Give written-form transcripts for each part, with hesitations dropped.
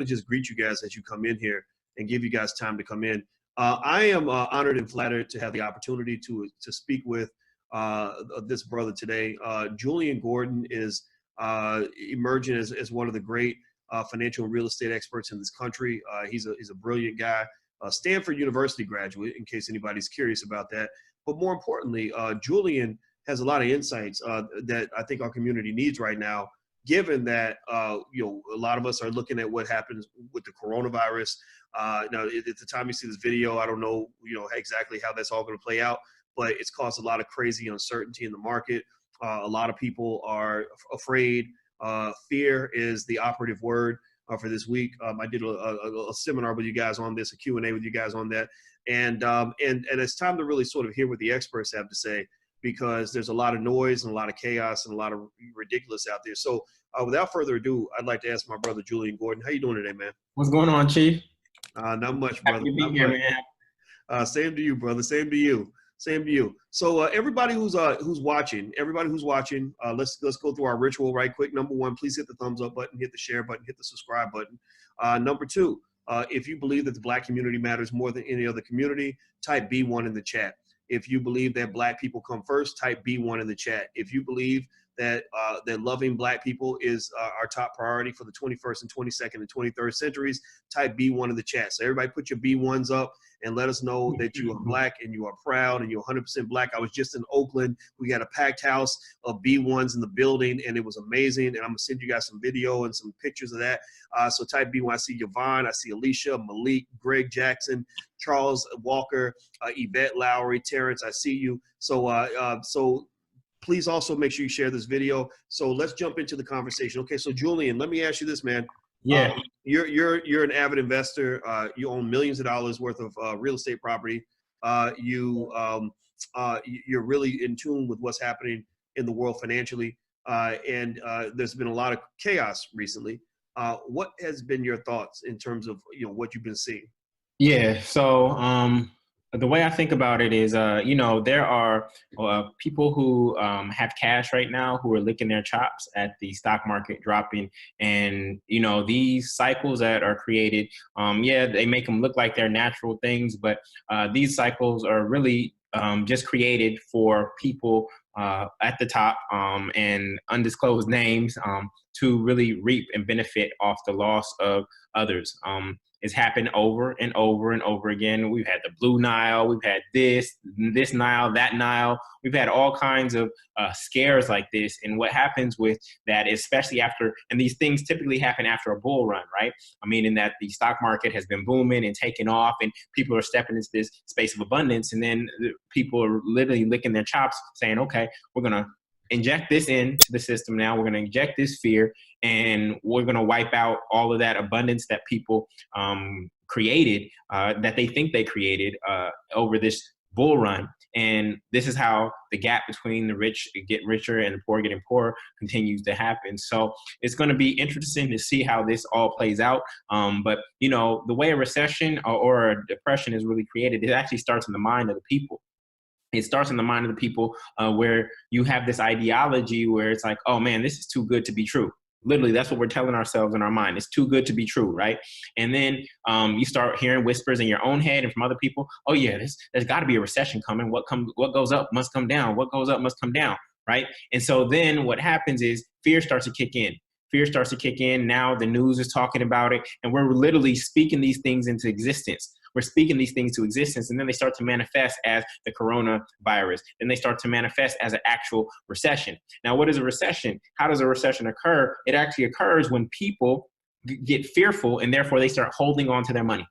to just greet you guys as you come in here and give you guys time to come in. I am honored and flattered to have the opportunity to speak with this brother today. Julian Gordon is emerging as one of the great financial and real estate experts in this country. He's a brilliant guy, Stanford University graduate, in case anybody's curious about that. But more importantly, Julian has a lot of insights that I think our community needs right now, given that a lot of us are looking at what happens with the coronavirus. Now, at the time you see this video, I don't know, exactly how that's all going to play out, but it's caused a lot of crazy uncertainty in the market. A lot of people are afraid. Fear is the operative word for this week. I did a seminar with you guys on this, a Q&A with you guys on that, and it's time to really sort of hear what the experts have to say, because there's a lot of noise and a lot of chaos and a lot of ridiculous out there. So without further ado, I'd like to ask my brother, Julian Gordon. How you doing today, man? What's going on, Chief? Not much, brother. Happy to be here, man. Same to you, brother. Same to you. Same to you. So everybody who's watching, let's go through our ritual right quick. Number one, please hit the thumbs up button, hit the share button, hit the subscribe button. Number two, if you believe that the Black community matters more than any other community, type B1 in the chat. If you believe that Black people come first, type B1 in the chat. If you believe that loving Black people is our top priority for the 21st and 22nd and 23rd centuries, type B1 in the chat. So everybody put your B1s up and let us know that you are Black and you are proud and you're 100% Black. I was just in Oakland. We had a packed house of B1s in the building, and it was amazing. And I'm going to send you guys some video and some pictures of that. So type B1. I see Yvonne. I see Alicia, Malik, Greg Jackson, Charles Walker, Yvette Lowry, Terrence, I see you. So please also make sure you share this video. So let's jump into the conversation. Okay, so Julian, let me ask you this, man. Yeah. You're an avid investor. You own millions of dollars worth of real estate property. You're really in tune with what's happening in the world financially. And there's been a lot of chaos recently. What has been your thoughts in terms of what you've been seeing? Yeah. So the way I think about it is, there are people who have cash right now who are licking their chops at the stock market dropping. And, these cycles that are created, they make them look like they're natural things, but these cycles are really just created for people at the top and undisclosed names to really reap and benefit off the loss of others. It's happened over and over and over again. We've had the Blue Nile, we've had this Nile, that Nile. We've had all kinds of scares like this. And what happens with that, especially after, and these things typically happen after a bull run, right? I mean, in that the stock market has been booming and taking off and people are stepping into this space of abundance. And then people are literally licking their chops saying, okay, we're going to inject this into the system now. We're going to inject this fear, and we're going to wipe out all of that abundance that people created, that they think they created over this bull run. And this is how the gap between the rich get richer and the poor getting poorer continues to happen. So it's going to be interesting to see how this all plays out. But, the way a recession or a depression is really created, it actually starts in the mind of the people. It starts in the mind of the people where you have this ideology where it's like, oh man, this is too good to be true. Literally, that's what we're telling ourselves in our mind. It's too good to be true, right? And then you start hearing whispers in your own head and from other people. Oh yeah, there's got to be a recession coming. What goes up must come down. What goes up must come down, right? And so then what happens is fear starts to kick in. Fear starts to kick in. Now the news is talking about it, and we're literally speaking these things into existence. We're speaking these things to existence, and then they start to manifest as the coronavirus. Then they start to manifest as an actual recession. Now, what is a recession? How does a recession occur? It actually occurs when people get fearful, and therefore they start holding on to their money.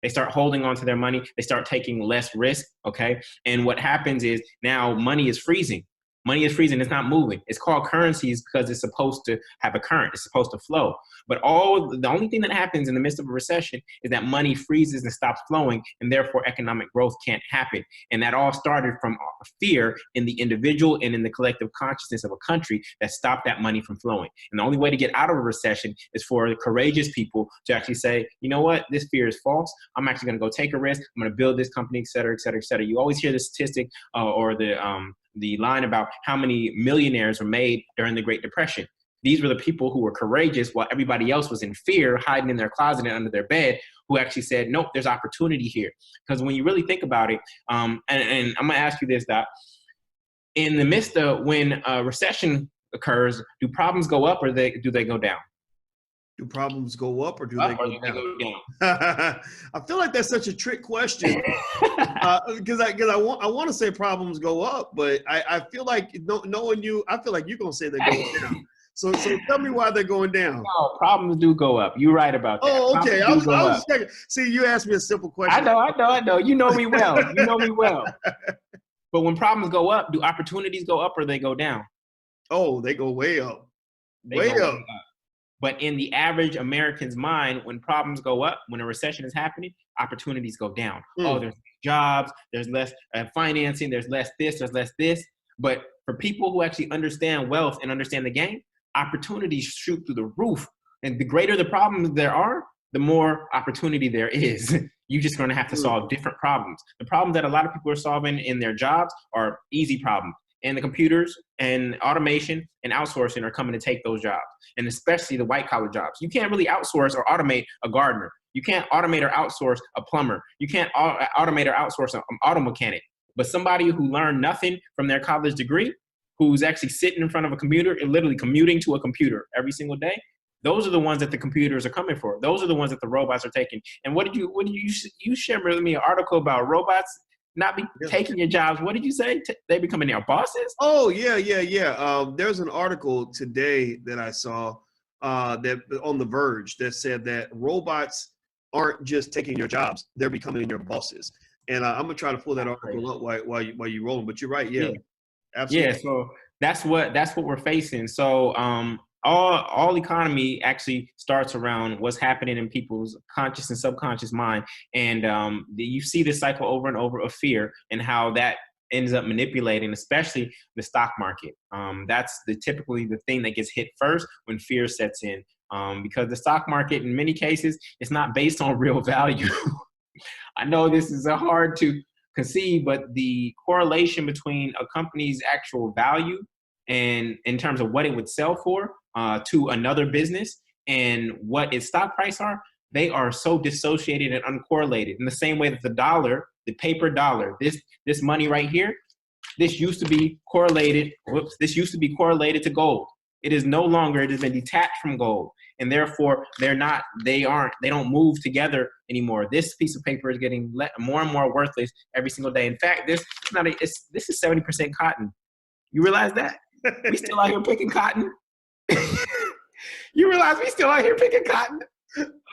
They start holding on to their money. They start taking less risk, okay? And what happens is now money is freezing. Money is freezing. It's not moving. It's called currencies because it's supposed to have a current. It's supposed to flow. But the only thing that happens in the midst of a recession is that money freezes and stops flowing, and therefore economic growth can't happen. And that all started from fear in the individual and in the collective consciousness of a country that stopped that money from flowing. And the only way to get out of a recession is for courageous people to actually say, you know what, this fear is false. I'm actually going to go take a risk. I'm going to build this company, et cetera, et cetera, et cetera. You always hear the statistic or the line about how many millionaires were made during the Great Depression. These were the people who were courageous while everybody else was in fear, hiding in their closet and under their bed, who actually said, nope, there's opportunity here. Because when you really think about it, and I'm going to ask you this, Doc, in the midst of when a recession occurs, do problems go up or do they go down? Do problems go up or do they go down? I feel like that's such a trick question because I want to say problems go up, but I feel like knowing you, I feel like you're gonna say they're going down. So tell me why they're going down. No, problems do go up. You're right about that. Oh, okay. I Problems was checking. See, you asked me a simple question. I know. You know me well. You know me well. But when problems go up, do opportunities go up or they go down? Oh, they go way up. Way up. But in the average American's mind, when problems go up, when a recession is happening, opportunities go down. Oh, there's jobs, there's less financing, there's less this, there's less this. But for people who actually understand wealth and understand the game, opportunities shoot through the roof. And the greater the problems there are, the more opportunity there is. You're just going to have to solve different problems. The problems that a lot of people are solving in their jobs are easy problems. And the computers and automation and outsourcing are coming to take those jobs, and especially the white collar jobs. You can't really outsource or automate a gardener. You can't automate or outsource a plumber. You can't automate or outsource an auto mechanic. But somebody who learned nothing from their college degree, who's actually sitting in front of a computer and literally commuting to a computer every single day, those are the ones that the computers are coming for. Those are the ones that the robots are taking. And what did you share with me an article about robots not be taking your jobs? What did you say? They becoming their bosses? Oh, yeah. There's an article today that I saw that on The Verge that said that robots aren't just taking your jobs; they're becoming your bosses. And I'm gonna try to pull that article up while you rolling. But you're right, yeah, absolutely. Yeah, so that's what we're facing. So all economy actually starts around what's happening in people's conscious and subconscious mind. And you see this cycle over and over of fear and how that ends up manipulating, especially the stock market. That's typically the thing that gets hit first when fear sets in, because the stock market in many cases is not based on real value. I know this is hard to conceive, but the correlation between a company's actual value and in terms of what it would sell for to another business and what its stock price are, they are so dissociated and uncorrelated. In the same way that the dollar, the paper dollar, this money right here, this used to be correlated. This used to be correlated to gold. It is no longer. It has been detached from gold, and therefore they don't move together anymore. This piece of paper is getting more and more worthless every single day. In fact, this is 70% cotton. You realize that? We still out here picking cotton. You realize we still out here picking cotton?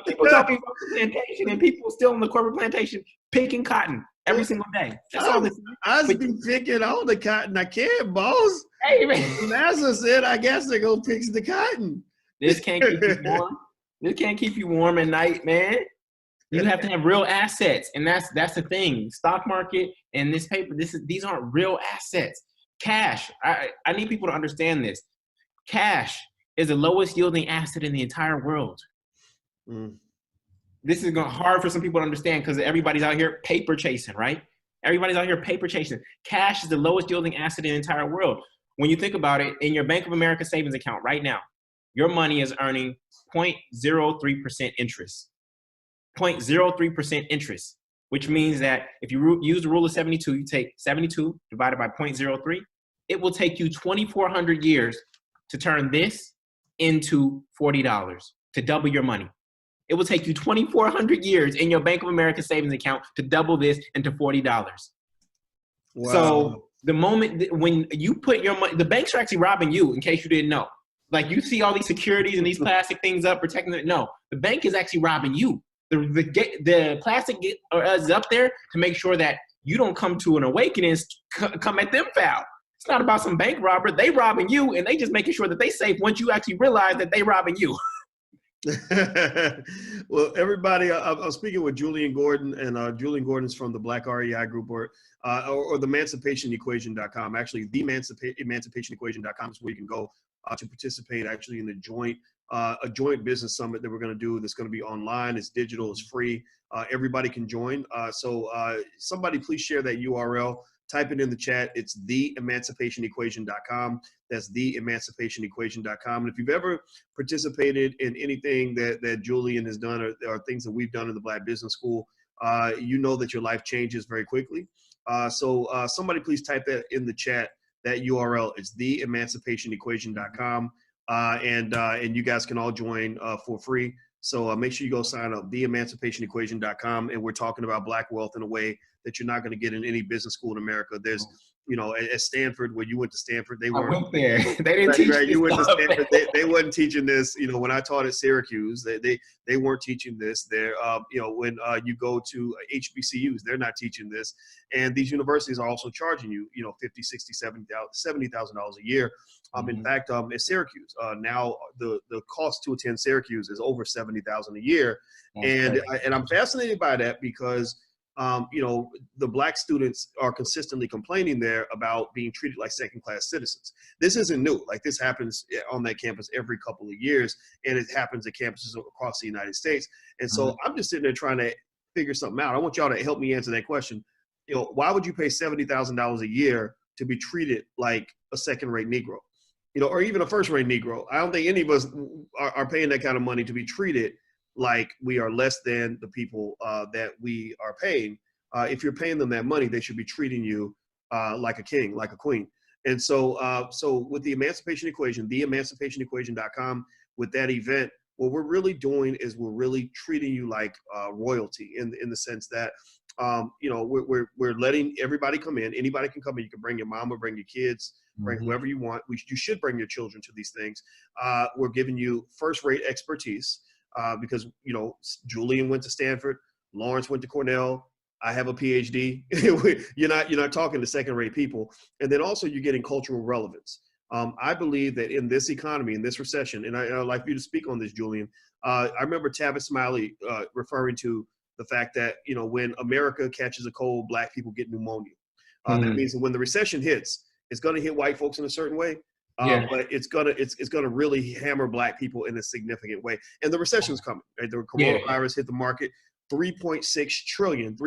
People talking about the plantation and people still on the corporate plantation picking cotton every single day. That's all this is. I just be picking all the cotton I can, boss. Hey, man. NASA said, I guess they're going to pick the cotton. This can't keep you warm. This can't keep you warm at night, man. You have to have real assets. And that's the thing. Stock market and this paper, these aren't real assets. Cash, I need people to understand this. Cash is the lowest yielding asset in the entire world. This is hard for some people to understand because everybody's out here paper chasing, right? Everybody's out here paper chasing. Cash is the lowest yielding asset in the entire world. When you think about it, in your Bank of America savings account right now, your money is earning 0.03% interest. 0.03% interest, which means that if you use the rule of 72, you take 72 divided by 0.03, it will take you 2,400 years to turn this into $40, to double your money. It will take you 2,400 years in your Bank of America savings account to double this into $40. Wow. So the moment when you put your money, the banks are actually robbing you, in case you didn't know. Like, you see all these securities and these plastic things up protecting it. No, the bank is actually robbing you. The plastic is up there to make sure that you don't come to an awakening and come at them foul. It's not about some bank robber. They robbing you, and they just making sure that they safe once you actually realize that they robbing you. Well, everybody, I'm speaking with Julian Gordon, and Julian Gordon's from the Black REI Group, or the emancipationequation.com. Actually, the emancipationequation.com is where you can go to participate actually in the a joint business summit that we're going to do. That's going to be online. It's digital. It's free. Everybody can join. So somebody please share that URL type it in the chat. It's theemancipationequation.com. That's theemancipationequation.com. And if you've ever participated in anything that Julian has done or things that we've done in the Black Business School, you know that your life changes very quickly. So somebody please type that in the chat, that URL. It's theemancipationequation.com. And you guys can all join for free. So make sure you go sign up, theemancipationequation.com. And we're talking about Black wealth in a way that you're not going to get in any business school in America. There's, you know, at Stanford, where you went to Stanford, they weren't. I went there. They didn't teach right. You went to stuff. Stanford. They wasn't teaching this. You know, when I taught at Syracuse, they weren't teaching this. They're, you know, when you go to HBCUs, they're not teaching this. And these universities are also charging you, you know, $50,000, $60,000, $70,000 a year. In fact, at Syracuse, now the cost to attend Syracuse is over $70,000 a year. And I'm fascinated by that because, you know, the Black students are consistently complaining there about being treated like second-class citizens. This isn't new. Like, this happens on that campus every couple of years, and it happens at campuses across the United States. And so I'm just sitting there trying to figure something out. I want y'all to help me answer that question. You know, why would you pay $70,000 a year to be treated like a second-rate Negro? You know, or even a first-rate Negro. I don't think any of us are paying that kind of money to be treated like we are less than the people that we are paying. If you're paying them that money, they should be treating you like a king, like a queen. And so, so with the Emancipation Equation, theemancipationequation.com, with that event, what we're really doing is we're really treating you like royalty in the sense that, you know, we're letting everybody come in. Anybody can come in. You can bring your mama, bring your kids, bring whoever you want. You should bring your children to these things. We're giving you first-rate expertise because, you know, Julian went to Stanford, Lawrence went to Cornell. I have a PhD. You're not talking to second-rate people. And then also you're getting cultural relevance. I believe that in this economy, in this recession, and I'd like you to speak on this, Julian. I remember Tavis Smiley referring to the fact that, you know, when America catches a cold, Black people get pneumonia. That means that when the recession hits, it's going to hit white folks in a certain way, but it's gonna really hammer Black people in a significant way. And the recession's coming. Right? The coronavirus hit the market. 3.6 trillion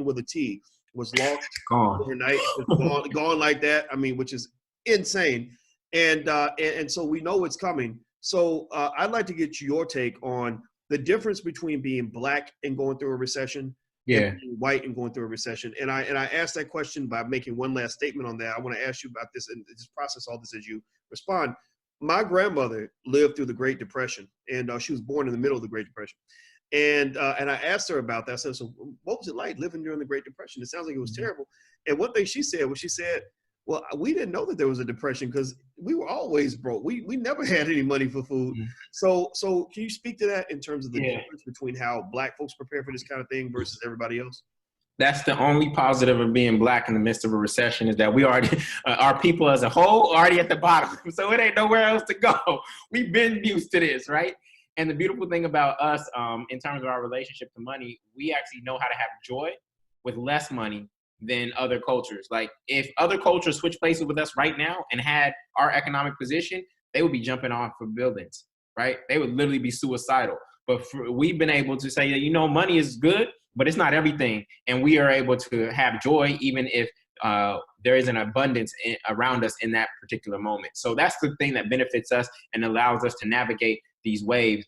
with a T was lost overnight. Gone like that. I mean, which is insane. And so we know it's coming. So I'd like to get your take on the difference between being Black and going through a recession, and being white and going through a recession. And I asked that question by making one last statement on that. I want to ask you about this and just process all this as you respond. My grandmother lived through the Great Depression, and she was born in the middle of the Great Depression. And I asked her about that. I said, so what was it like living during the Great Depression? It sounds like it was terrible. And one thing she said was, she said, well, we didn't know that there was a depression because we were always broke. We never had any money for food. So can you speak to that in terms of the difference between how Black folks prepare for this kind of thing versus everybody else? That's the only positive of being Black in the midst of a recession, is that we already, our people as a whole, already at the bottom. So it ain't nowhere else to go. We've been used to this, right? And the beautiful thing about us, in terms of our relationship to money, we actually know how to have joy with less money than other cultures. Like, if other cultures switch places with us right now and had our economic position, they would be jumping off of buildings, right? They would literally be suicidal. But we've been able to say that, you know, money is good, but it's not everything. And we are able to have joy even if there is an abundance around us in that particular moment. So that's the thing that benefits us and allows us to navigate these waves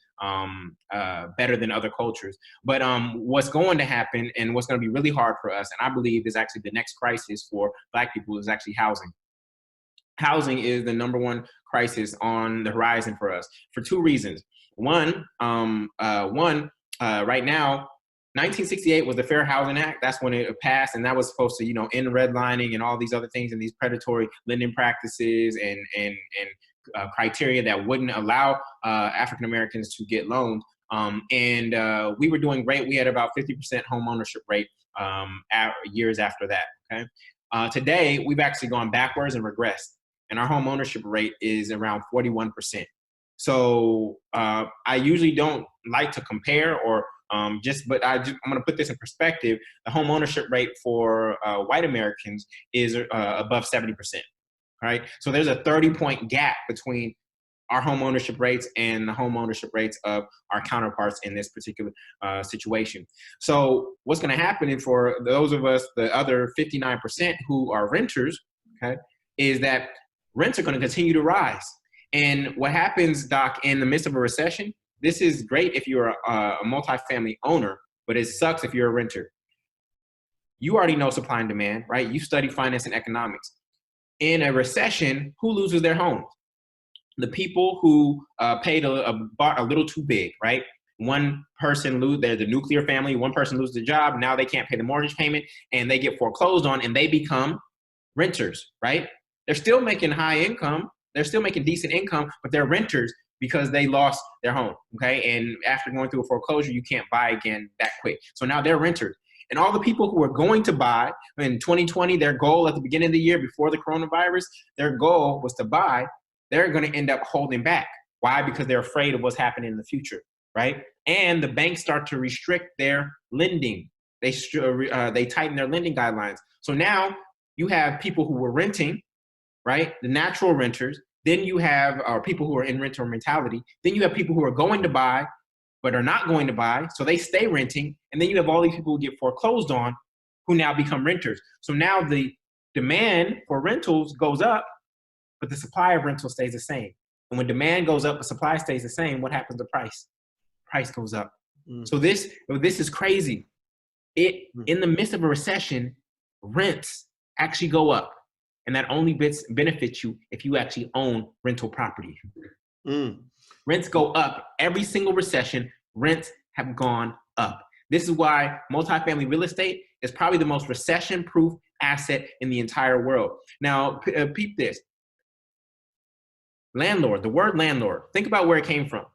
better than other cultures. But what's going to happen and what's going to be really hard for us, and I believe is actually the next crisis for Black people, is actually housing. Housing is the number one crisis on the horizon for us for two reasons. One, right now, 1968 was the Fair Housing Act. That's when it passed, and that was supposed to, you know, end redlining and all these other things and these predatory lending practices and criteria that wouldn't allow African Americans to get loans. And we were doing great. We had about 50% home ownership rate years after that. Okay, today we've actually gone backwards and regressed, and our home ownership rate is around 41%. So I usually don't like to compare or but I'm going to put this in perspective. The home ownership rate for white Americans is above 70%. Right? So there's a 30-point gap between our home ownership rates and the home ownership rates of our counterparts in this particular situation. So what's going to happen for those of us, the other 59% who are renters, okay, is that rents are going to continue to rise. And what happens, Doc, in the midst of a recession, this is great if you're a multifamily owner, but it sucks if you're a renter. You already know supply and demand, right? You study finance and economics. In a recession, who loses their homes? The people who bought a little too big, right? One person they're the nuclear family, one person loses their job, now they can't pay the mortgage payment, and they get foreclosed on, and they become renters, right? They're still making high income, they're still making decent income, but they're renters because they lost their home, okay? And after going through a foreclosure, you can't buy again that quick. So now they're renters. And all the people who are going to buy in 2020, their goal at the beginning of the year before the coronavirus, their goal was to buy, they're going to end up holding back. Why? Because they're afraid of what's happening in the future, right? And the banks start to restrict their lending. They tighten their lending guidelines. So now you have people who were renting, right? The natural renters. Then you have people who are in renter mentality. Then you have people who are going to buy, but are not going to buy, so they stay renting. And then you have all these people who get foreclosed on who now become renters. So now the demand for rentals goes up, but the supply of rentals stays the same. And when demand goes up, but supply stays the same, what happens to price? Price goes up. So this is crazy. In the midst of a recession, rents actually go up. And that only benefits you if you actually own rental property. Rents go up. Every single recession, rents have gone up. This is why multifamily real estate is probably the most recession-proof asset in the entire world. Now, peep this. Landlord, the word landlord, think about where it came from.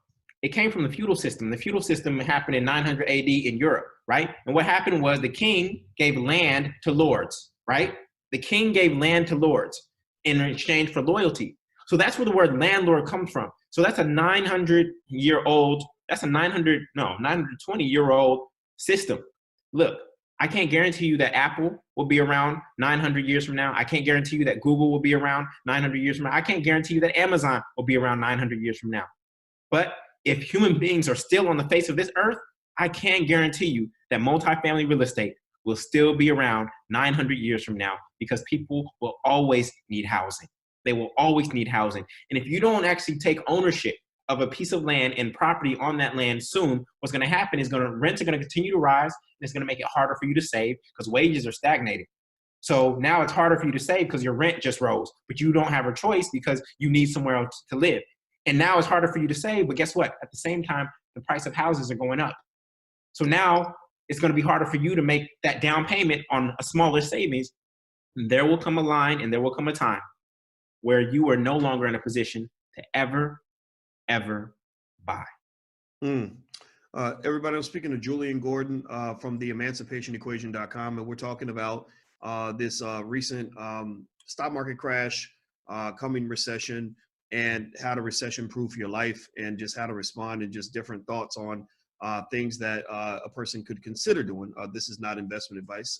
It came from the feudal system. The feudal system happened in 900 AD in Europe, right? And what happened was the king gave land to lords, right? The king gave land to lords in exchange for loyalty. So that's where the word landlord comes from. So that's a 920-year-old system. Look, I can't guarantee you that Apple will be around 900 years from now. I can't guarantee you that Google will be around 900 years from now. I can't guarantee you that Amazon will be around 900 years from now. But if human beings are still on the face of this earth, I can guarantee you that multifamily real estate will still be around 900 years from now because people will always need housing. They will always need housing. And if you don't actually take ownership of a piece of land and property on that land soon, what's going to happen is rents are going to continue to rise, and it's going to make it harder for you to save because wages are stagnating. So now it's harder for you to save because your rent just rose, but you don't have a choice because you need somewhere else to live. And now it's harder for you to save, but guess what? At the same time, the price of houses are going up. So now it's going to be harder for you to make that down payment on a smaller savings. And there will come a line and there will come a time where you are no longer in a position to ever buy. Everybody, I'm speaking to Julian Gordon from the emancipationequation.com, and we're talking about this recent stock market crash, coming recession, and how to recession-proof your life, and just how to respond, and just different thoughts on things that a person could consider doing. This is not investment advice,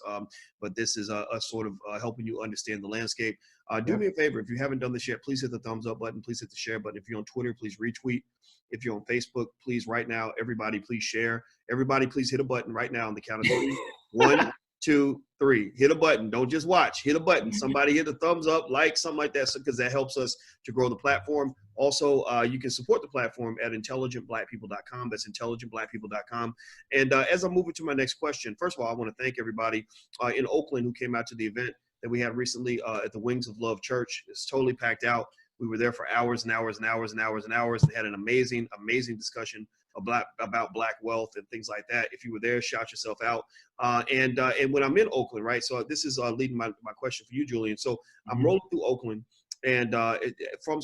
but this is a sort of helping you understand the landscape. Do me a favor, if you haven't done this yet, please hit the thumbs up button, please hit the share button. If you're on Twitter, please retweet. If you're on Facebook, please right now, everybody please share. Everybody please hit a button right now on the count of 3. 1, 2, 3. Hit a button. Don't just watch. Hit a button. Somebody hit a thumbs up, like, something like that, because that helps us to grow the platform. Also, you can support the platform at intelligentblackpeople.com. That's intelligentblackpeople.com. And as I'm moving to my next question, first of all, I want to thank everybody in Oakland who came out to the event that we had recently at the Wings of Love Church. It's totally packed out. We were there for hours and hours and hours and hours and hours, and had an amazing discussion about Black wealth and things like that. If you were there, shout yourself out. And when I'm in Oakland, right? So this is leading my question for you, Julian. So I'm rolling through Oakland, and from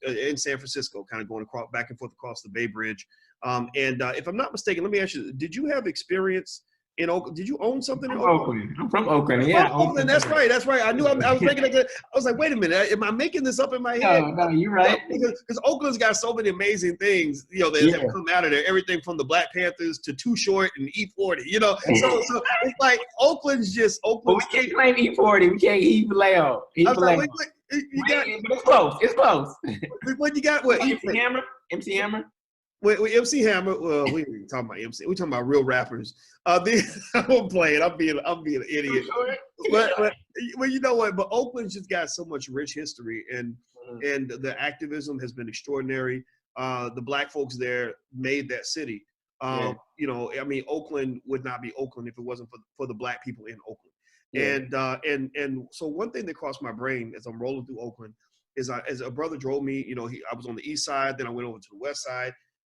in San Francisco, kind of going back and forth across the Bay Bridge. And if I'm not mistaken, let me ask you: did you have experience in Oakland? Did you own something in Oakland? I'm from Oakland. Yeah, Oakland. That's right. That's right. I knew. I was thinking. I was like, wait a minute. Am I making this up in my head? No, you're right. Because Oakland's got so many amazing things, that have come out of there. Everything from the Black Panthers to Too Short and E40. So it's like Oakland's just Oakland. But we can't claim E40. We can't E Vallejo. You got, But it's close. It's close. what you got? What? MC Hammer? MC Hammer? Wait, MC Hammer. Well, we ain't talking about MC. We talking about real rappers. I'm playing. I'm being an idiot. But well, you know what? But Oakland's just got so much rich history, and the activism has been extraordinary. The black folks there made that city. You know, I mean, Oakland would not be Oakland if it wasn't for the black people in Oakland. Yeah. And so one thing that crossed my brain as I'm rolling through Oakland is as a brother drove me. You know, I was on the east side, then I went over to the west side.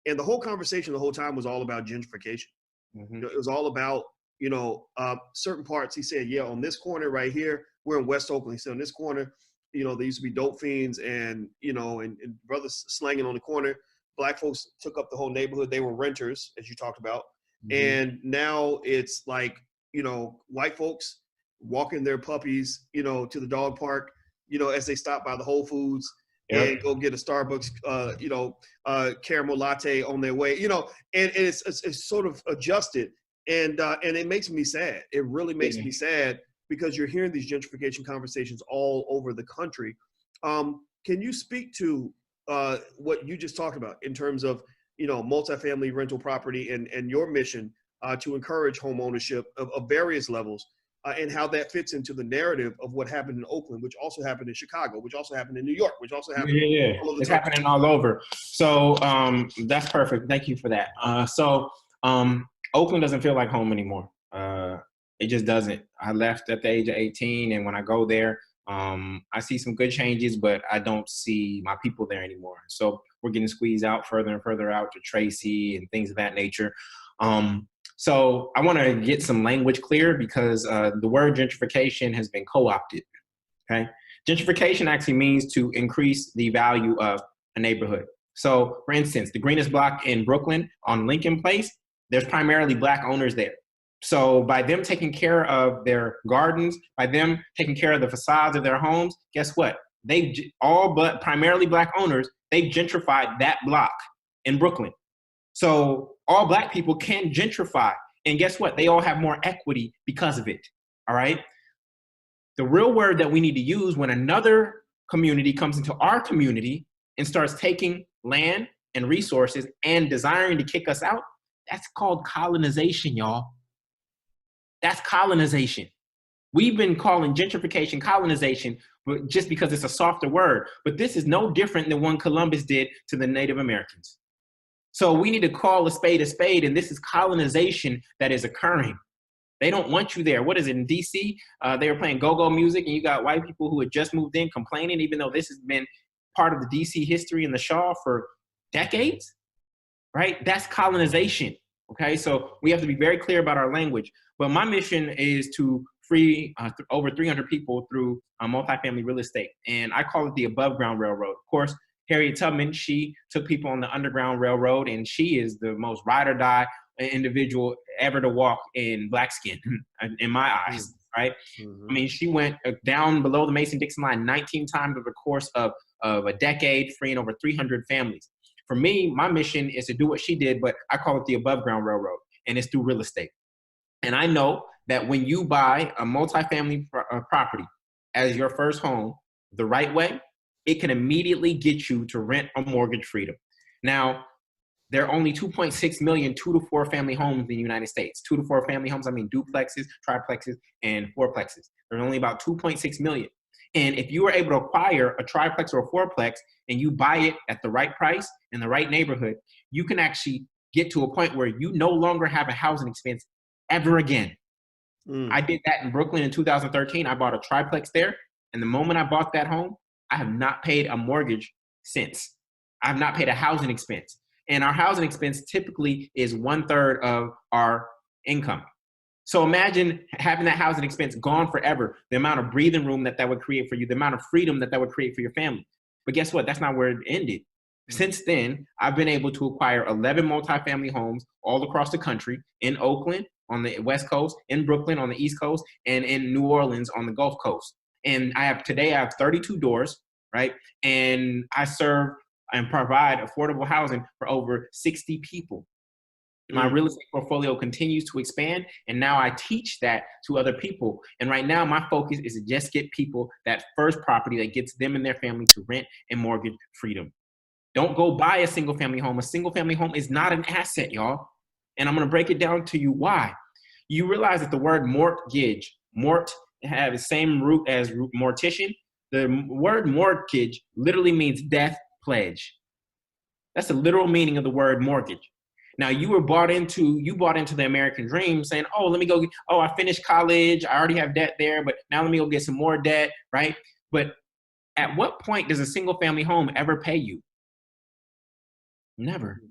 And the whole conversation the whole time was all about gentrification. You know, it was all about, you know, certain parts. He said, yeah, on this corner right here, we're in West Oakland. He said, on this corner, you know, there used to be dope fiends and, you know, and brothers slanging on the corner. Black folks took up the whole neighborhood. They were renters, as you talked about. And now it's like, you know, white folks walking their puppies, you know, to the dog park, you know, as they stop by the Whole Foods. And go get a Starbucks, you know, caramel latte on their way, you know, and it's sort of adjusted, and it makes me sad. It really makes me sad because you're hearing these gentrification conversations all over the country. Can you speak to what you just talked about in terms of, you know, multifamily rental property and your mission to encourage home ownership of various levels? And how that fits into the narrative of what happened in Oakland, which also happened in Chicago, which also happened in New York, which also happened all over the It's happening all over. So that's perfect. Thank you for that. Oakland doesn't feel like home anymore. It just doesn't. I left at the age of 18, and when I go there, I see some good changes, but I don't see my people there anymore. So we're getting squeezed out further and further out to Tracy and things of that nature. So I want to get some language clear because the word gentrification has been co-opted, okay? Gentrification actually means to increase the value of a neighborhood. So for instance, the greenest block in Brooklyn on Lincoln Place, there's primarily black owners there. So by them taking care of their gardens, by them taking care of the facades of their homes, guess what? They've all but primarily black owners, they've gentrified that block in Brooklyn. So all black people can gentrify. And guess what? They all have more equity because of it. All right. The real word that we need to use when another community comes into our community and starts taking land and resources and desiring to kick us out, that's called colonization, y'all. That's colonization. We've been calling gentrification colonization but just because it's a softer word. But this is no different than what Columbus did to the Native Americans. So we need to call a spade, and this is colonization that is occurring. They don't want you there. What is it, in DC? They were playing go-go music, and you got white people who had just moved in complaining, even though this has been part of the DC history and the Shaw for decades, right? That's colonization, okay? So we have to be very clear about our language. But my mission is to free over 300 people through multifamily real estate, and I call it the above ground railroad. Of course, Harriet Tubman, she took people on the Underground Railroad, and she is the most ride or die individual ever to walk in black skin, in my eyes, right? I mean, she went down below the Mason-Dixon line 19 times over the course of a decade, freeing over 300 families. For me, my mission is to do what she did, but I call it the above ground railroad, and it's through real estate. And I know that when you buy a multifamily property as your first home the right way, it can immediately get you to rent or mortgage freedom. Now, there are only 2.6 million 2 to 4 family homes in the United States. 2 to 4 family homes, I mean duplexes, triplexes, and fourplexes. There's only about 2.6 million. And if you are able to acquire a triplex or a fourplex and you buy it at the right price in the right neighborhood, you can actually get to a point where you no longer have a housing expense ever again. I did that in Brooklyn in 2013. I bought a triplex there. And the moment I bought that home, I have not paid a mortgage since. I have not paid a housing expense. And our housing expense typically is 1/3 of our income. So imagine having that housing expense gone forever, the amount of breathing room that would create for you, the amount of freedom that would create for your family. But guess what? That's not where it ended. Since then, I've been able to acquire 11 multifamily homes all across the country, in Oakland on the West Coast, in Brooklyn on the East Coast, and in New Orleans on the Gulf Coast. And today I have 32 doors, right? And I serve and provide affordable housing for over 60 people. My real estate portfolio continues to expand, and now I teach that to other people. And right now, my focus is to just get people that first property that gets them and their family to rent and mortgage freedom. Don't go buy a single family home. A single family home is not an asset, y'all. And I'm going to break it down to you why. You realize that the word mortgage, mort, have the same root as mortician. The word mortgage literally means death pledge. That's the literal meaning of the word mortgage. Now you bought into the American dream saying, oh, let me go, I finished college. I already have debt there, but now let me go get some more debt, right? But at what point does a single family home ever pay you? Never,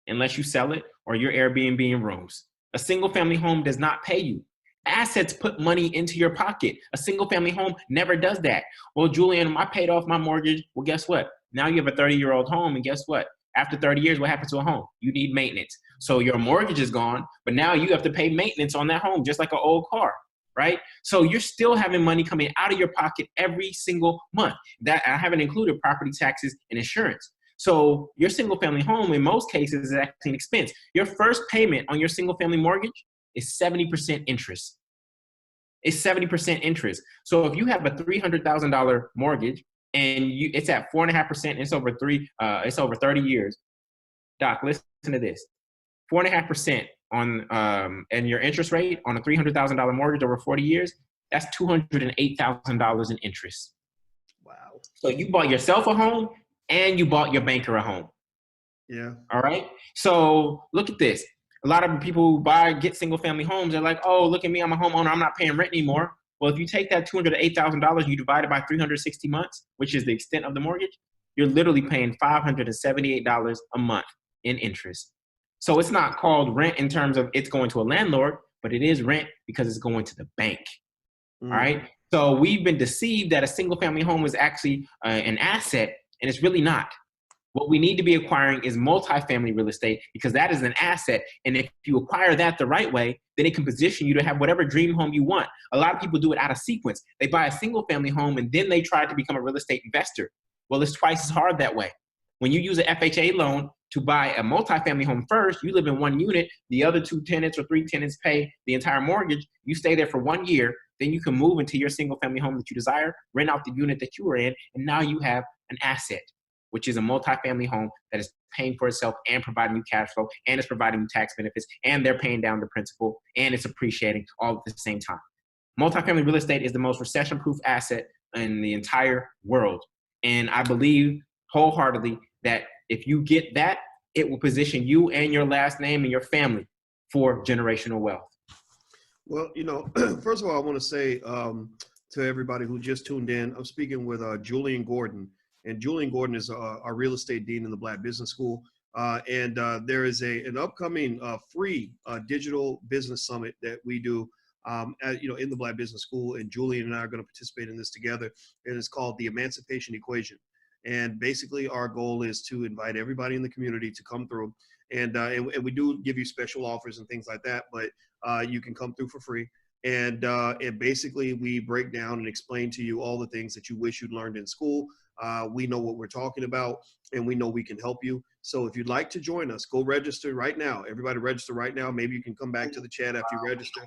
unless you sell it or you're Airbnb in rooms. A single family home does not pay you. Assets put money into your pocket. A single family home never does that. Well, Julian, I paid off my mortgage. Well, guess what? Now you have a 30-year-old home, and guess what? After 30 years, what happens to a home? You need maintenance. So your mortgage is gone, but now you have to pay maintenance on that home, just like an old car, right? So you're still having money coming out of your pocket every single month. That I haven't included property taxes and insurance. So your single family home, in most cases, is actually an expense. Your first payment on your single family mortgage is 70% interest. It's 70% interest. So if you have a $300,000 mortgage, and it's at 4.5%. It's over 30 years. Doc, listen to this: 4.5% on and your interest rate on a $300,000 mortgage over 40 years. That's $208,000 in interest. Wow! So you bought yourself a home and you bought your banker a home. Yeah. All right. So look at this. A lot of people who get single family homes, they're like, oh, look at me, I'm a homeowner, I'm not paying rent anymore. Well, if you take that $208,000 and you divide it by 360 months, which is the extent of the mortgage, you're literally paying $578 a month in interest. So it's not called rent in terms of it's going to a landlord, but it is rent because it's going to the bank. All right. So we've been deceived that a single family home is actually an asset, and it's really not. What we need to be acquiring is multifamily real estate, because that is an asset. And if you acquire that the right way, then it can position you to have whatever dream home you want. A lot of people do it out of sequence. They buy a single family home and then they try to become a real estate investor. Well, it's twice as hard that way. When you use an FHA loan to buy a multifamily home first, you live in one unit, the other 2 tenants or 3 tenants pay the entire mortgage. You stay there for 1 year, then you can move into your single family home that you desire, rent out the unit that you were in, and now you have an asset, which is a multifamily home that is paying for itself and providing you cash flow, and it's providing you tax benefits, and they're paying down the principal, and it's appreciating all at the same time. Multifamily real estate is the most recession-proof asset in the entire world. And I believe wholeheartedly that if you get that, it will position you and your last name and your family for generational wealth. Well, first of all, I want to say to everybody who just tuned in, I'm speaking with Julian Gordon. And Julian Gordon is our real estate dean in the Black Business School. And there is an upcoming free digital business summit that we do in the Black Business School. And Julian and I are going to participate in this together. And it's called the Emancipation Equation. And basically our goal is to invite everybody in the community to come through. And we do give you special offers and things like that, but you can come through for free. And basically we break down and explain to you all the things that you wish you'd learned in school. We know what we're talking about, and we know we can help you. So if you'd like to join us, go register right now. Everybody register right now. Maybe you can come back to the chat after you register.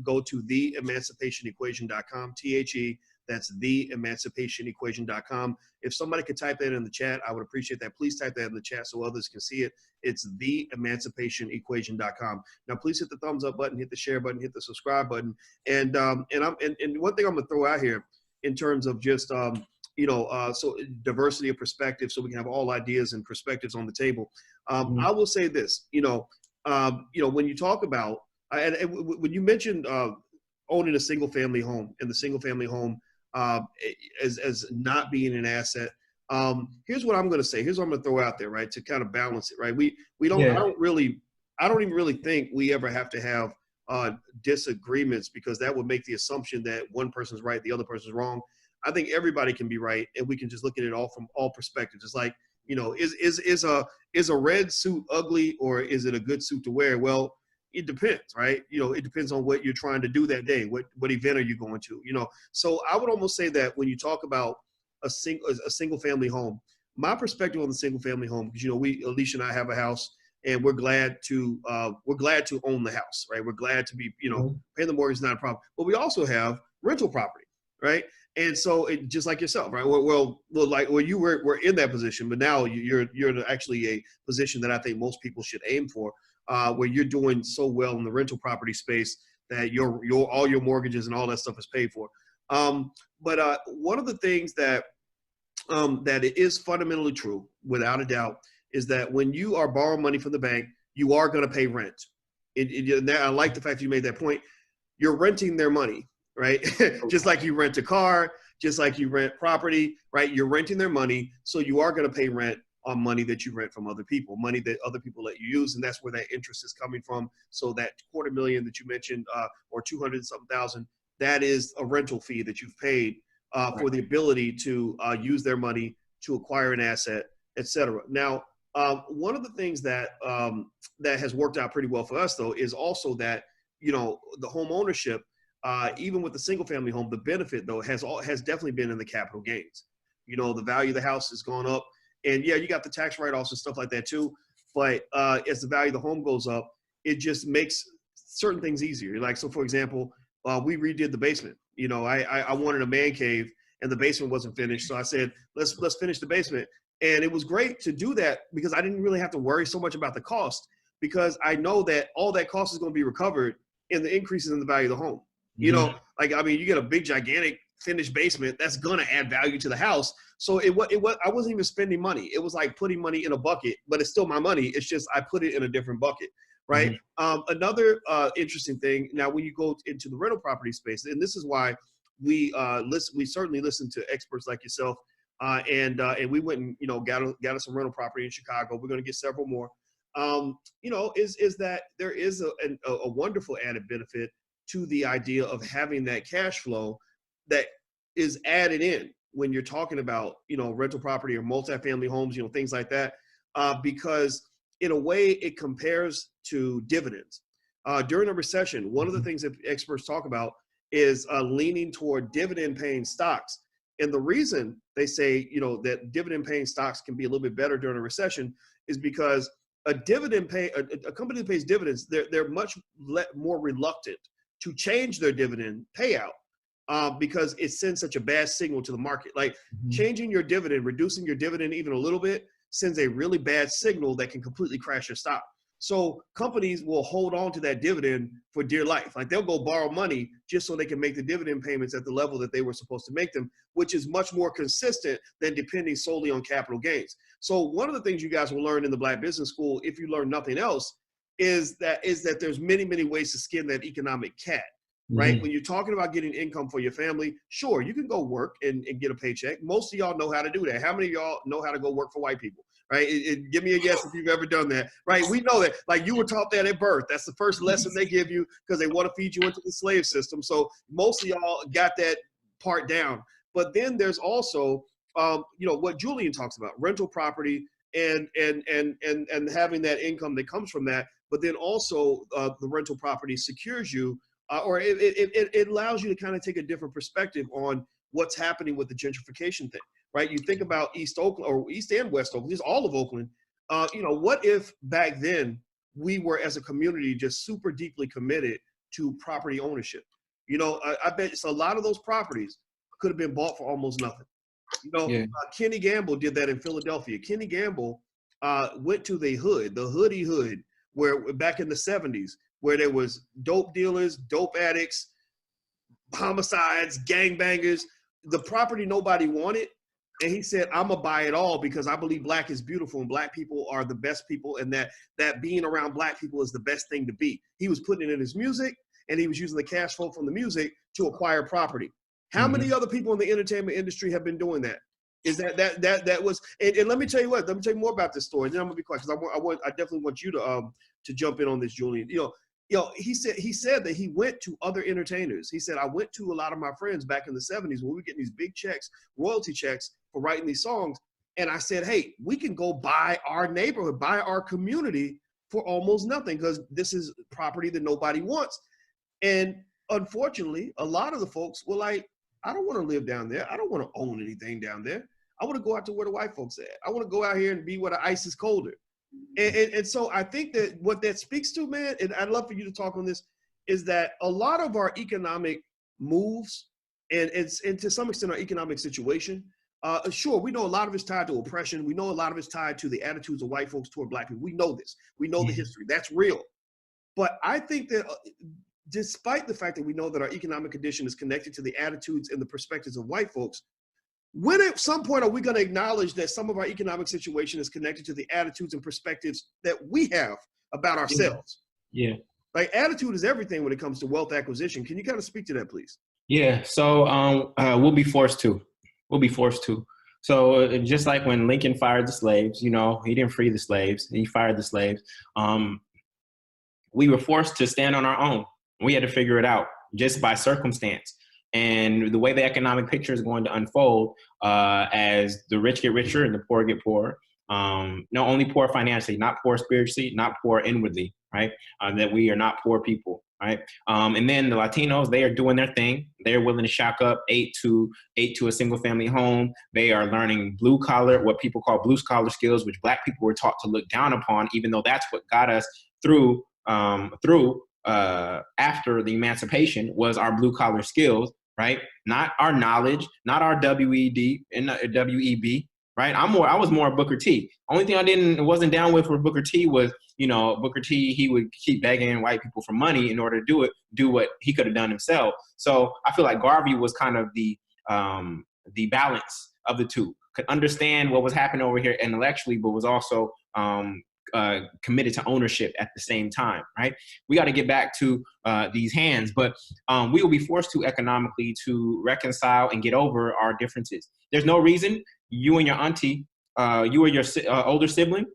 Go to theemancipationequation.com, THE. That's theemancipationequation.com. If somebody could type that in the chat, I would appreciate that. Please type that in the chat so others can see it. It's theemancipationequation.com. Now, please hit the thumbs up button, hit the share button, hit the subscribe button. And one thing I'm going to throw out here in terms of just so diversity of perspective, so we can have all ideas and perspectives on the table. I will say this, when you talk about, and when you mentioned owning a single family home, and the single family home as not being an asset, here's what I'm going to say. Here's what I'm going to throw out there, right, to kind of balance it, right? We don't, I don't even really think we ever have to have disagreements, because that would make the assumption that one person's right, the other person's wrong. I think everybody can be right, and we can just look at it all from all perspectives. It's like, is a red suit ugly, or is it a good suit to wear? Well, it depends, right? It depends on what you're trying to do that day. What event are you going to? So I would almost say that when you talk about a single family home, my perspective on the single family home, because Alicia and I have a house, and we're glad to own the house, right? We're glad to be, paying the mortgage is not a problem. But we also have rental property, right? And so it just like yourself, right? You were in that position, but now you're actually a position that I think most people should aim for, where you're doing so well in the rental property space that your all your mortgages and all that stuff is paid for. But one of the things that it is fundamentally true, without a doubt, is that when you are borrowing money from the bank, you are going to pay rent. I like the fact you made that point. You're renting their money, right? Just like you rent a car, just like you rent property, right? You're renting their money, so you are going to pay rent on money that you rent from other people, money that other people let you use, and that's where that interest is coming from. So that $250,000 that you mentioned, or 200-something thousand, that is a rental fee that you've paid for the ability to use their money to acquire an asset, et cetera. Now, one of the things that that has worked out pretty well for us, though, is also that, the home ownership, even with the single family home, the benefit, though, has definitely been in the capital gains. The value of the house has gone up, and yeah, you got the tax write-offs and stuff like that too. But as the value of the home goes up, it just makes certain things easier. Like, so for example, we redid the basement. I wanted a man cave, and the basement wasn't finished. So I said, let's finish the basement. And it was great to do that because I didn't really have to worry so much about the cost, because I know that all that cost is going to be recovered in the increases in the value of the home. Mm-hmm. You get a big, gigantic finished basement, that's going to add value to the house. So I wasn't even spending money. It was like putting money in a bucket, but it's still my money. It's just I put it in a different bucket. Right. Mm-hmm. Another interesting thing, now when you go into the rental property space, and this is why we certainly listen to experts like yourself, and we went and got us some rental property in Chicago. We're going to get several more. Is that there is a wonderful added benefit to the idea of having that cash flow that is added in when you're talking about rental property or multifamily homes, things like that, because in a way, it compares to dividends. During a recession, one of the things that experts talk about is leaning toward dividend-paying stocks. And the reason they say, that dividend-paying stocks can be a little bit better during a recession is because a company that pays dividends, they're much more reluctant to change their dividend payout because it sends such a bad signal to the market. Like changing your dividend, reducing your dividend even a little bit, sends a really bad signal that can completely crash your stock. So companies will hold on to that dividend for dear life. Like they'll go borrow money just so they can make the dividend payments at the level that they were supposed to make them, which is much more consistent than depending solely on capital gains. So one of the things you guys will learn in the Black Business School, if you learn nothing else, is that there's many, many ways to skin that economic cat. Right? When you're talking about getting income for your family, sure, you can go work and get a paycheck. Most of y'all know how to do that. How many of y'all know how to go work for white people? Right? Give me a yes if you've ever done that. Right? We know that. Like you were taught that at birth. That's the first lesson they give you because they want to feed you into the slave system. So most of y'all got that part down. But then there's also, what Julian talks about, rental property and having that income that comes from that. But then also the rental property secures you. Or it allows you to kind of take a different perspective on what's happening with the gentrification thing, right? You think about East Oakland or East and West Oakland, just all of Oakland. What if back then we were as a community just super deeply committed to property ownership? I bet it's a lot of those properties could have been bought for almost nothing. Kenny Gamble did that in Philadelphia. Kenny Gamble went to the hoodie hood, where back in the 70s, where there was dope dealers, dope addicts, homicides, gangbangers, the property nobody wanted. And he said, I'm gonna buy it all because I believe Black is beautiful and Black people are the best people, and that being around Black people is the best thing to be. He was putting it in his music, and he was using the cash flow from the music to acquire property. How many other people in the entertainment industry have been doing that? Is that was, and let me tell you what, let me tell you more about this story. And then I'm gonna be quiet because I definitely want you to jump in on this, Julian. He said that he went to other entertainers. He said, I went to a lot of my friends back in the 70s when we were getting these big checks, royalty checks for writing these songs. And I said, hey, we can go buy our neighborhood, buy our community for almost nothing because this is property that nobody wants. And unfortunately, a lot of the folks were like, I don't want to live down there. I don't want to own anything down there. I want to go out to where the white folks are at. I want to go out here and be where the ice is colder. And so I think that what that speaks to, man, and I'd love for you to talk on this, is that a lot of our economic moves and to some extent our economic situation, sure, we know a lot of it's tied to oppression. We know a lot of it's tied to the attitudes of white folks toward black people. We know this. We know the history. That's real. But I think that despite the fact that we know that our economic condition is connected to the attitudes and the perspectives of white folks, when at some point are we going to acknowledge that some of our economic situation is connected to the attitudes and perspectives that we have about ourselves? Yeah. Like attitude is everything when it comes to wealth acquisition. Can you kind of speak to that, please? Yeah. So we'll be forced to. We'll be forced to. So just like when Lincoln fired the slaves, you know, he didn't free the slaves. He fired the slaves. We were forced to stand on our own. We had to figure it out just by circumstance. And the way the economic picture is going to unfold as the rich get richer and the poor get poorer. Not only poor financially, not poor spiritually, not poor inwardly, right? That we are not poor people, right? And then the Latinos, they are doing their thing. They're willing to shack up eight to a single family home. They are learning blue collar, what people call blue collar skills, which black people were taught to look down upon, even though that's what got us through after the emancipation was our blue collar skills, right? Not our knowledge, not our WED and WEB, right? I was more Booker T. Only thing wasn't down with for Booker T was, you know, Booker T, he would keep begging white people for money in order to do what he could have done himself. So I feel like Garvey was kind of the balance of the two, could understand what was happening over here intellectually, but was also committed to ownership at the same time, right? We got to get back to these hands, but we will be forced to economically to reconcile and get over our differences. There's no reason you and your auntie, you or your older sibling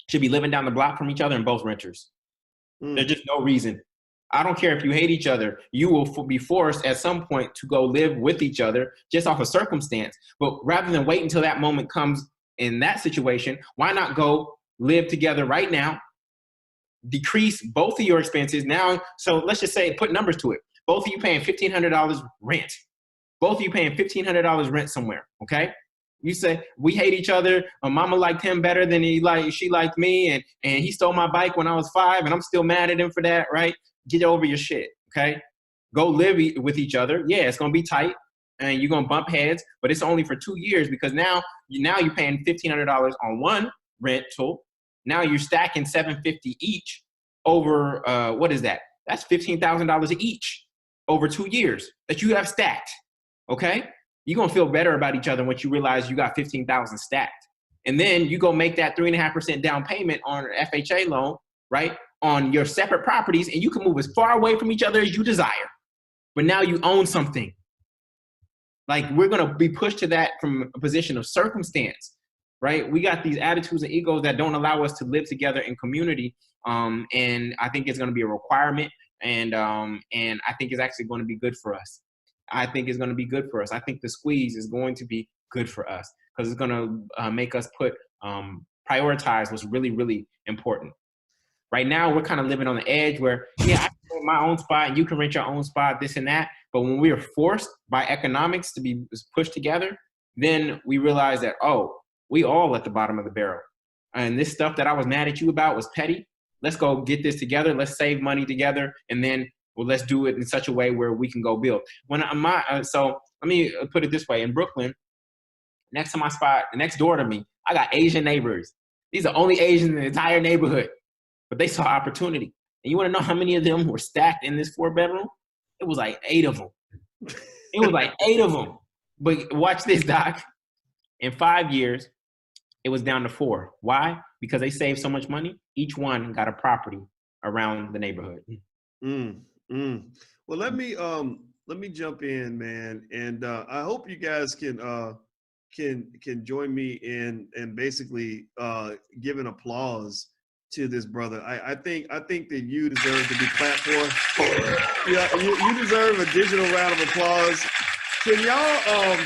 should be living down the block from each other and both renters. There's just no reason. I don't care if you hate each other. You will be forced at some point to go live with each other just off of circumstance. But rather than wait until that moment comes in that situation, why not go live together right now, decrease both of your expenses now. So let's just say, put numbers to it. Both of you paying $1,500 rent. Both of you paying $1,500 rent somewhere, okay? You say, we hate each other. Mama liked him better than she liked me, and he stole my bike when I was 5, and I'm still mad at him for that, right? Get over your shit, okay? Go live with each other. Yeah, it's going to be tight, and you're going to bump heads, but it's only for 2 years because now you're paying $1,500 on one rental. Now you're stacking $750 each over, what is that? That's $15,000 each over 2 years that you have stacked, okay? You're going to feel better about each other once you realize you got $15,000 stacked. And then you go make that 3.5% down payment on an FHA loan, right, on your separate properties, and you can move as far away from each other as you desire. But now you own something. Like, we're going to be pushed to that from a position of circumstance, right? We got these attitudes and egos that don't allow us to live together in community. And I think it's going to be a requirement. And I think it's actually going to be good for us. I think it's going to be good for us. I think the squeeze is going to be good for us because it's going to make us prioritize what's really, really important. Right now, we're kind of living on the edge where, yeah, I can rent my own spot and you can rent your own spot, this and that. But when we are forced by economics to be pushed together, then we realize that, oh, we all at the bottom of the barrel. And this stuff that I was mad at you about was petty. Let's go get this together. Let's save money together. And then, well, let's do it in such a way where we can go build. So let me put it this way. In Brooklyn, next to my spot, next door to me, I got Asian neighbors. These are only Asians in the entire neighborhood. But they saw opportunity. And you want to know how many of them were stacked in this 4-bedroom? It was like 8 of them. It was like 8 of them. But watch this, Doc. In 5 years, it was down to 4. Why? Because they saved so much money. Each one got a property around the neighborhood. Well, let me jump in, man, and I hope you guys can join me in basically giving applause to this brother. I think that you deserve to be clapped for. Yeah, you deserve a digital round of applause. Can y'all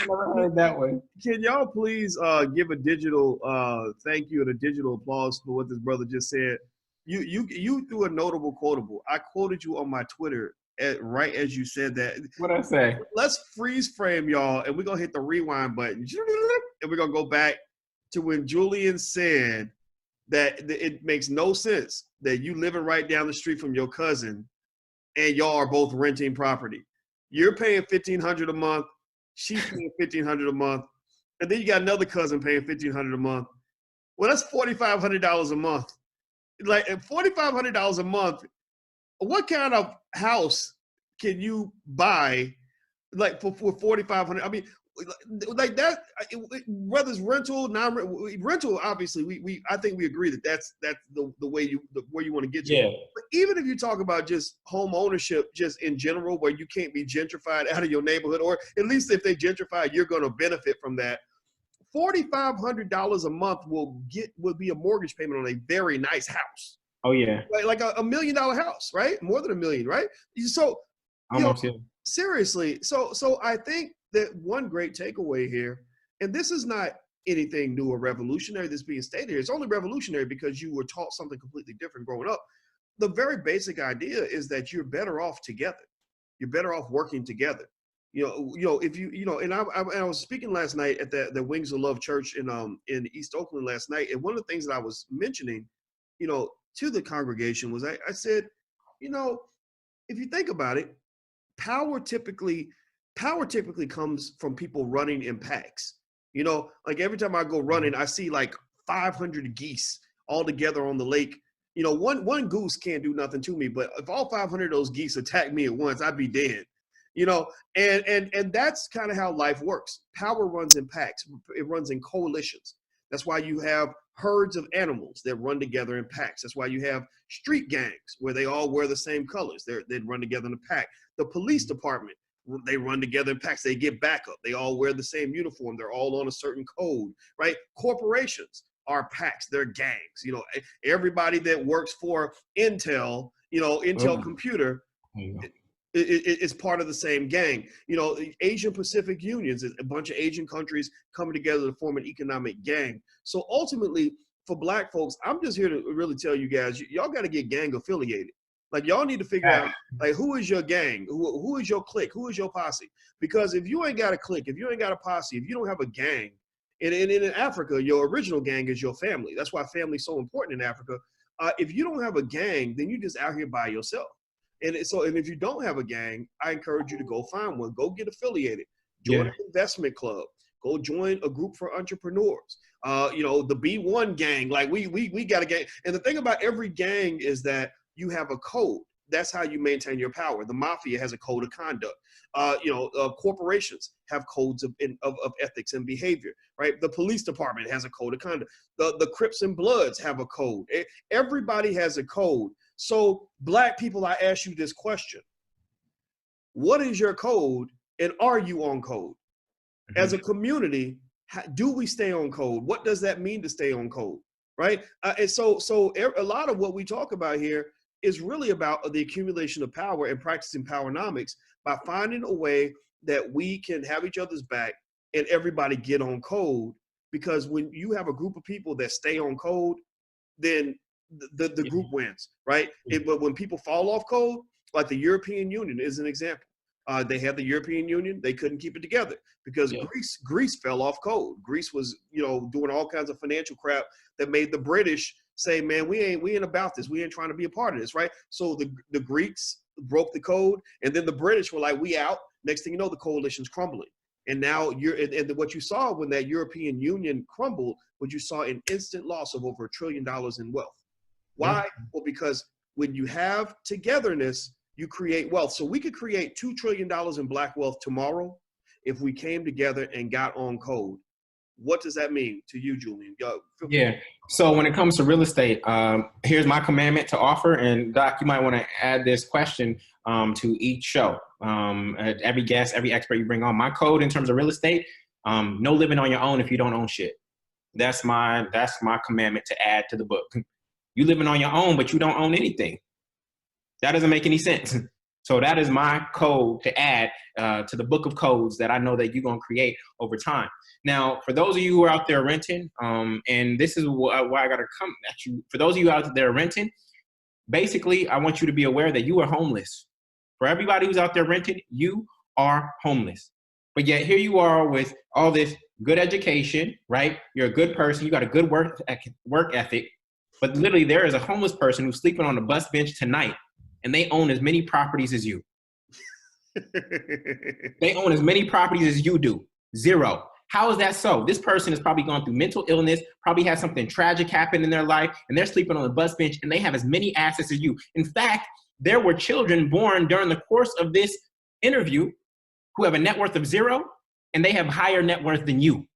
Never heard that way. Can y'all please give a digital thank you and a digital applause for what this brother just said? You threw a notable quotable. I quoted you on my Twitter right as you said that. What'd I say? Let's freeze frame, y'all, and we're gonna hit the rewind button, and we're gonna go back to when Julian said that it makes no sense that you living right down the street from your cousin and y'all are both renting property. You're paying $1,500 a month. She's paying $1,500 a month. And then you got another cousin paying $1,500 a month. Well, that's $4,500 a month. Like $4,500 a month, what kind of house can you buy like for $4,500? I mean, like that, whether it's rental, non-rental, obviously I think we agree that that's the way where you want to get to. Yeah. But even if you talk about just home ownership, just in general, where you can't be gentrified out of your neighborhood, or at least if they gentrify, you're going to benefit from that. $4,500 a month will be a mortgage payment on a very nice house. Oh yeah. Like a $1 million house, right? More than $1 million, right? So, seriously. So I think that one great takeaway here, and this is not anything new or revolutionary that's being stated here. It's only revolutionary because you were taught something completely different growing up. The very basic idea is that you're better off together. You're better off working together. If and I was speaking last night at the Wings of Love Church in East Oakland last night, and one of the things that I was mentioning, to the congregation was I said, if you think about it, power typically comes from people running in packs. Like every time I go running, I see like 500 geese all together on the lake. One goose can't do nothing to me, but if all 500 of those geese attack me at once, I'd be dead. And that's kind of how life works. Power runs in packs. It runs in coalitions. That's why you have herds of animals that run together in packs. That's why you have street gangs where they all wear the same colors. They run together in a pack. The police department, they run together in packs. They get backup. They all wear the same uniform. They're all on a certain code, right? Corporations are packs. They're gangs. Everybody that works for Intel, Intel Computer, it's part of the same gang. Asian Pacific Unions, a bunch of Asian countries coming together to form an economic gang. So ultimately, for Black folks, I'm just here to really tell you guys, y'all got to get gang affiliated. Like y'all need to figure out like who is your gang, who is your clique, who is your posse. Because if you ain't got a clique, if you ain't got a posse, if you don't have a gang, and in Africa, your original gang is your family. That's why family is so important in Africa. If you don't have a gang, then you're just out here by yourself. And if you don't have a gang, I encourage you to go find one. Go get affiliated. Join an investment club. Go join a group for entrepreneurs. The B1 gang. Like we got a gang. And the thing about every gang is that you have a code. That's how you maintain your power. The mafia has a code of conduct. Corporations have codes of ethics and behavior, right? The police department has a code of conduct. The Crips and Bloods have a code. Everybody has a code. So Black people, I ask you this question. What is your code and are you on code? Mm-hmm. As a community, do we stay on code? What does that mean to stay on code, right? And so a lot of what we talk about here is really about the accumulation of power and practicing powernomics by finding a way that we can have each other's back and everybody get on code. Because when you have a group of people that stay on code, then the group wins, right? But when people fall off code, like the European Union is an example. They had the European Union. They couldn't keep it together because Greece fell off code. Greece was, doing all kinds of financial crap that made the British say, man, we ain't about this. We ain't trying to be a part of this, right? So the Greeks broke the code, and then the British were like, we out. Next thing you know, the coalition's crumbling. And now what you saw when that European Union crumbled, what you saw an instant loss of over $1 trillion in wealth. Why? Well, because when you have togetherness, you create wealth. So we could create $2 trillion in Black wealth tomorrow if we came together and got on code. What does that mean to you, Julian? So when it comes to real estate, here's my commandment to offer. And Doc, you might want to add this question to each show. Every guest, every expert you bring on. My code in terms of real estate, no living on your own if you don't own shit. That's my commandment to add to the book. You living on your own, but you don't own anything. That doesn't make any sense. So that is my code to add to the book of codes that I know that you're going to create over time. Now, for those of you who are out there renting, and this is why I got to come at you. For those of you out there renting, basically, I want you to be aware that you are homeless. For everybody who's out there renting, you are homeless. But yet here you are with all this good education, right? You're a good person. You got a good work ethic. But literally, there is a homeless person who's sleeping on a bus bench tonight, and they own as many properties as you. They own as many properties as you do. 0. How is that so? This person has probably gone through mental illness, probably had something tragic happen in their life, and they're sleeping on a bus bench, and they have as many assets as you. In fact, there were children born during the course of this interview who have a net worth of 0, and they have higher net worth than you.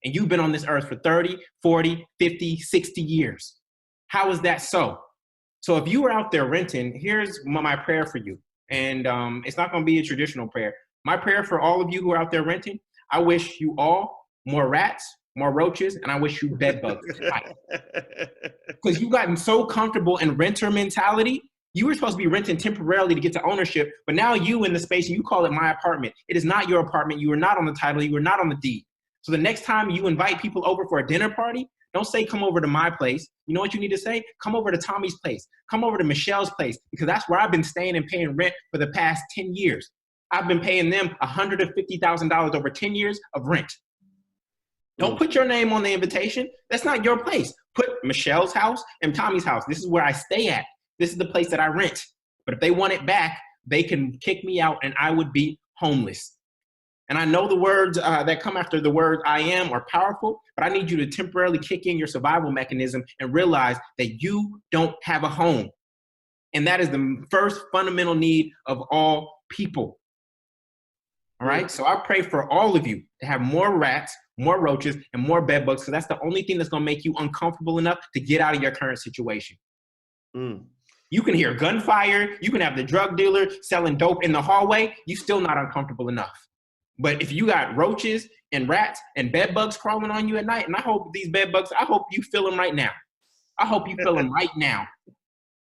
And you've been on this earth for 30, 40, 50, 60 years. How is that so? So if you were out there renting, here's my prayer for you. And it's not going to be a traditional prayer. My prayer for all of you who are out there renting, I wish you all more rats, more roaches, and I wish you bed bugs. Because you've gotten so comfortable in renter mentality. You were supposed to be renting temporarily to get to ownership, but now you in the space, and you call it my apartment. It is not your apartment. You are not on the title. You are not on the deed. So the next time you invite people over for a dinner party, don't say, come over to my place. You know what you need to say? Come over to Tommy's place. Come over to Michelle's place, because that's where I've been staying and paying rent for the past 10 years. I've been paying them $150,000 over 10 years of rent. Don't put your name on the invitation. That's not your place. Put Michelle's house and Tommy's house. This is where I stay at. This is the place that I rent. But if they want it back, they can kick me out and I would be homeless. And I know the words that come after the word I am are powerful, but I need you to temporarily kick in your survival mechanism and realize that you don't have a home. And that is the first fundamental need of all people. All right. So I pray for all of you to have more rats, more roaches, and more bed bugs, because that's the only thing that's going to make you uncomfortable enough to get out of your current situation. You can hear gunfire. You can have the drug dealer selling dope in the hallway. You're still not uncomfortable enough. But if you got roaches and rats and bed bugs crawling on you at night, and I hope these bed bugs, I hope you feel them right now. I hope you feel them right now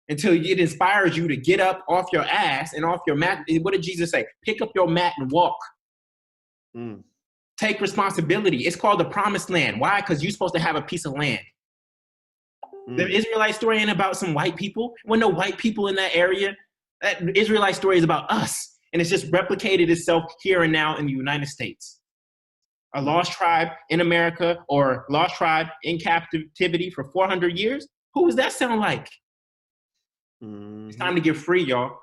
until it inspires you to get up off your ass and off your mat. What did Jesus say? Pick up your mat and walk. Take responsibility. It's called the promised land. Why? Because you're supposed to have a piece of land. The Israelite story ain't about some white people. There were no white people in that area. That Israelite story is about us. And it's just replicated itself here and now in the United States. A lost tribe in America or lost tribe in captivity for 400 years? Who does that sound like? It's time to get free, y'all.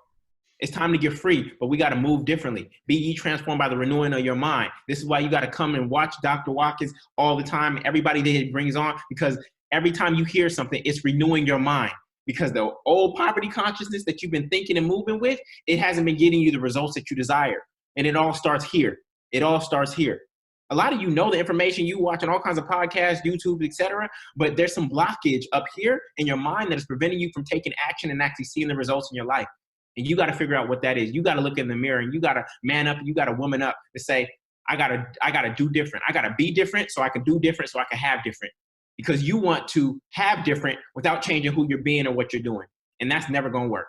It's time to get free, but we got to move differently. Be ye transformed by the renewing of your mind. This is why you got to come and watch Dr. Watkins all the time. Everybody that he brings on, because every time you hear something, it's renewing your mind. Because the old poverty consciousness that you've been thinking and moving with, it hasn't been getting you the results that you desire. And it all starts here. It all starts here. A lot of you know the information, you watching all kinds of podcasts, YouTube, etc. But there's some blockage up here in your mind that is preventing you from taking action and actually seeing the results in your life. And you got to figure out what that is. You got to look in the mirror and you got to man up. You got to woman up to say, I got to do different. I got to be different so I can do different so I can have different. Because you want to have different without changing who you're being or what you're doing. And that's never going to work.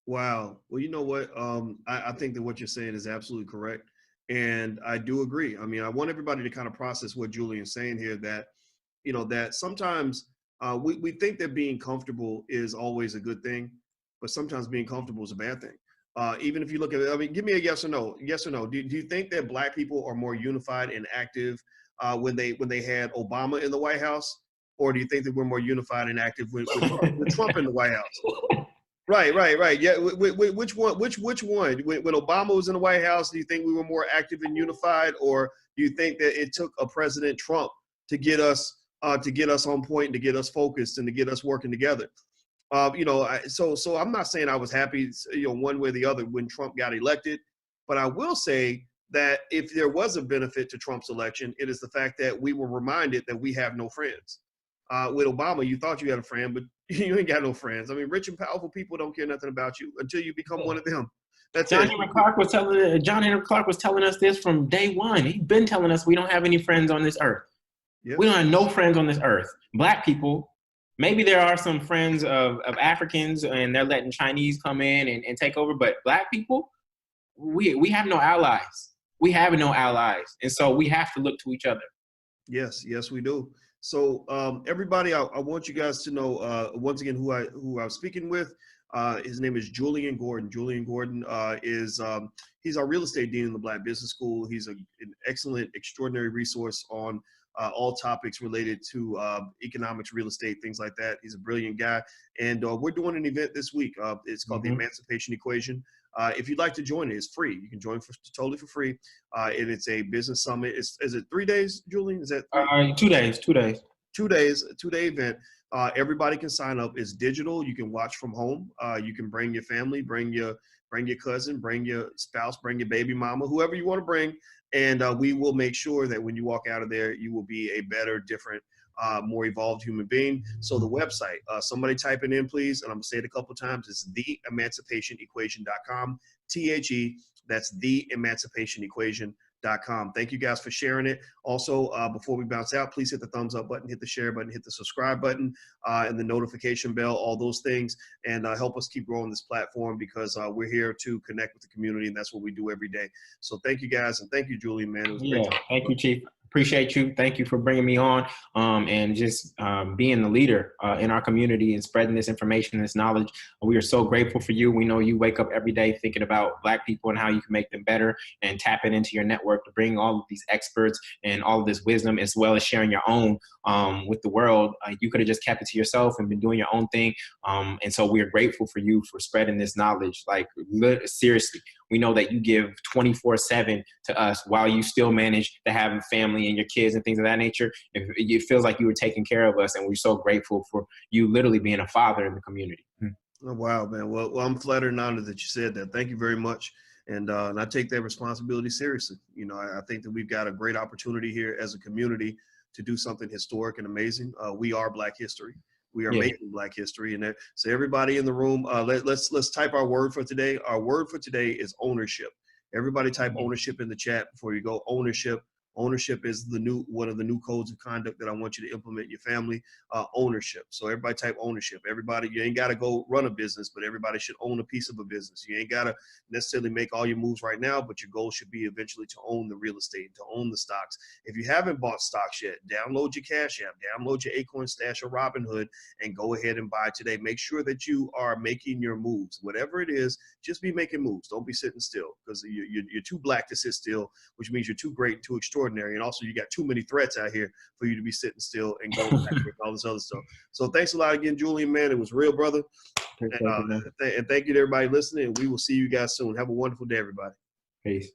Wow. Well, you know what? I think that what you're saying is absolutely correct. And I do agree. I mean, I want everybody to kind of process what Julian's saying here, that, you know, that sometimes we think that being comfortable is always a good thing, but sometimes being comfortable is a bad thing. Even if you look at it, I mean, give me a yes or no. Yes or no. Do you think that Black people are more unified and active when they had Obama in the White House, or do you think that we're more unified and active with Trump in the White House? Right. Yeah. Which one? When Obama was in the White House, do you think we were more active and unified, or do you think that it took a President Trump to get us on point, and to get us focused, and to get us working together? So I'm not saying I was happy, one way or the other when Trump got elected, but I will say that if there was a benefit to Trump's election, it is the fact that we were reminded that we have no friends. With Obama, you thought you had a friend, but you ain't got no friends. I mean, rich and powerful people don't care nothing about you until you become one of them. That's John Henry Clark was telling us this from day one. He's been telling us we don't have any friends on this earth. Yep. We don't have no friends on this earth. Black people, maybe there are some friends of Africans, and they're letting Chinese come in and take over, but Black people, we have no allies. We have no allies. And so we have to look to each other. Yes, we do. So everybody, I want you guys to know once again who I'm speaking with. His name is Julian Gordon. Julian Gordon is he's our real estate dean in the Black Business School. He's an excellent, extraordinary resource on all topics related to economics, real estate, things like that. He's a brilliant guy, and we're doing an event this week. It's called the Emancipation Equation. If you'd like to join it, it's free. You can join totally for free, and it's a business summit. Is it 3 days, Julian? Is that 2 days? 2 days. 2 days, a 2-day event. Everybody can sign up. It's digital. You can watch from home. You can bring your family, bring your cousin, bring your spouse, bring your baby mama, whoever you want to bring. And we will make sure that when you walk out of there, you will be a better, different, more evolved human being. So the website, somebody type it in, please. And I'm going to say it a couple of times. It's theemancipationequation.com. THE, that's theemancipationequation.com. Thank you guys for sharing it. Also, before we bounce out, please hit the thumbs up button, hit the share button, hit the subscribe button, and the notification bell, all those things, and help us keep growing this platform because we're here to connect with the community, and that's what we do every day. So thank you guys, and thank you, Julian, man. It was great talking. Thank you, Chief. Appreciate you. Thank you for bringing me on and just being the leader in our community and spreading this information, this knowledge. We are so grateful for you. We know you wake up every day thinking about Black people and how you can make them better and tapping into your network to bring all of these experts and all of this wisdom as well as sharing your own with the world. You could have just kept it to yourself and been doing your own thing. And so we are grateful for you for spreading this knowledge. Like, seriously, we know that you give 24/7 to us while you still manage to have a family and your kids and things of that nature. It feels like you were taking care of us, and we're so grateful for you literally being a father in the community. Oh, wow, man. Well, I'm flattered and honored that you said that. Thank you very much. And I take that responsibility seriously. You know, I think that we've got a great opportunity here as a community to do something historic and amazing. We are Black history. We are making Black history. And so everybody in the room, let's type our word for today. Our word for today is ownership. Everybody type ownership in the chat before you go. Ownership. Ownership is one of the new codes of conduct that I want you to implement in your family. Ownership. So everybody type ownership. Everybody, you ain't got to go run a business, but everybody should own a piece of a business. You ain't got to necessarily make all your moves right now, but your goal should be eventually to own the real estate, to own the stocks. If you haven't bought stocks yet, download your Cash App, download your Acorn Stash or Robinhood, and go ahead and buy today. Make sure that you are making your moves. Whatever it is, just be making moves. Don't be sitting still, because you're too Black to sit still, which means you're too great and too extraordinary. And also, you got too many threats out here for you to be sitting still and going back with all this other stuff. So thanks a lot again, Julian, man. It was real, brother. And thank you to everybody listening. We will see you guys soon. Have a wonderful day, everybody. Peace.